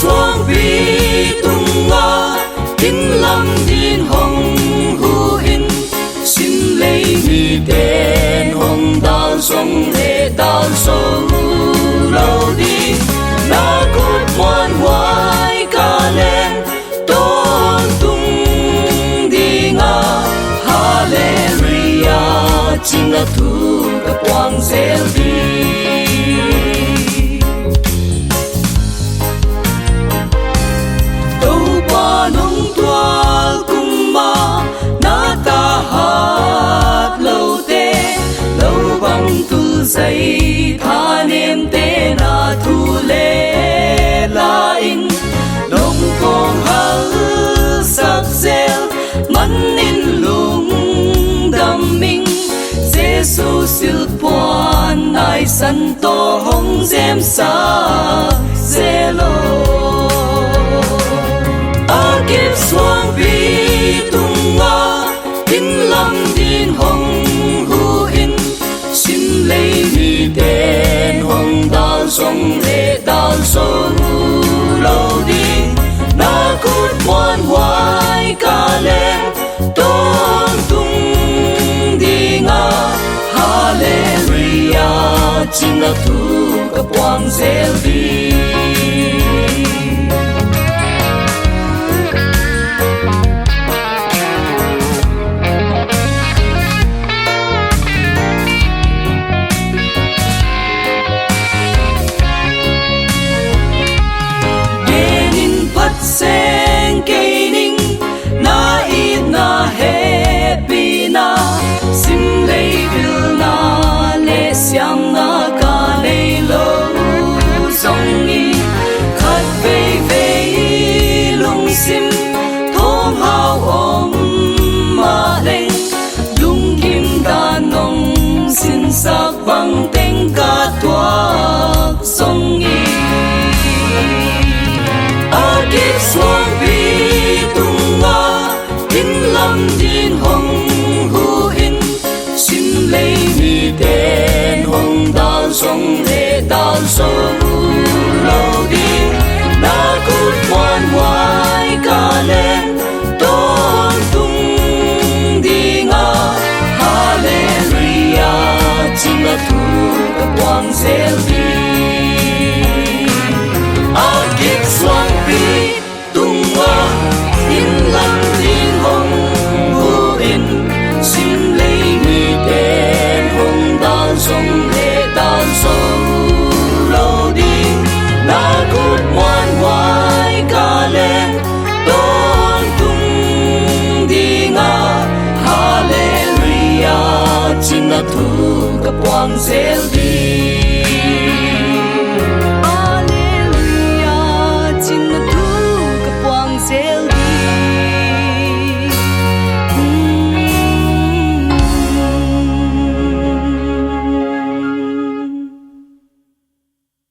Xuân vi tung nga in lâm din hồng hu in xin lấy mi tên hồng đào sông lệ đào sông lâu đi na cốt ngoan hoài ca lên tôn tung đi nga Hallelujah chính là thu các quang gieo đi nông toa cùng ma na ta hát lâu tê lâu bằng tu dây tha niệm tê na thu lê la in đông con hal sắc gieo mắn in lung đam minh Giêsu siêu quan ai sân to hong dêm sa zelo kiếp xuân vi tung nga in lâm din hồng hu in xin lấy mi tên hồng đào sông lệ đào sông lâu đi na cốt ngoan hoài ca lên tôn tung đi nga Hallelujah chính là thu các quang gieo đi sen cây ninh na ít na happy na sim lấy vil na lệ xiang na ca lệ lâu song y khát về về lung sim thôm hao ôm mà lên lung kim đàn nong xin sắc vang tên ca toa song y kiếp xuân vi tung nga in lâm din hồng hu in xin lấy mi tên hồng đào sông lệ đào sông lâu đi na cốt ngoan hoài ca lên tôn tung đi nga Hallelujah chính là thu các quang gieo đi kiếp xuân vi tung nga in lâm din hồng hu in xin lấy mi tên hồng đào sông lệ đào sông lâu đi na cốt ngoan hoài ca lên tôn tung đi nga Hallelujah chính là thu các quang gieo đi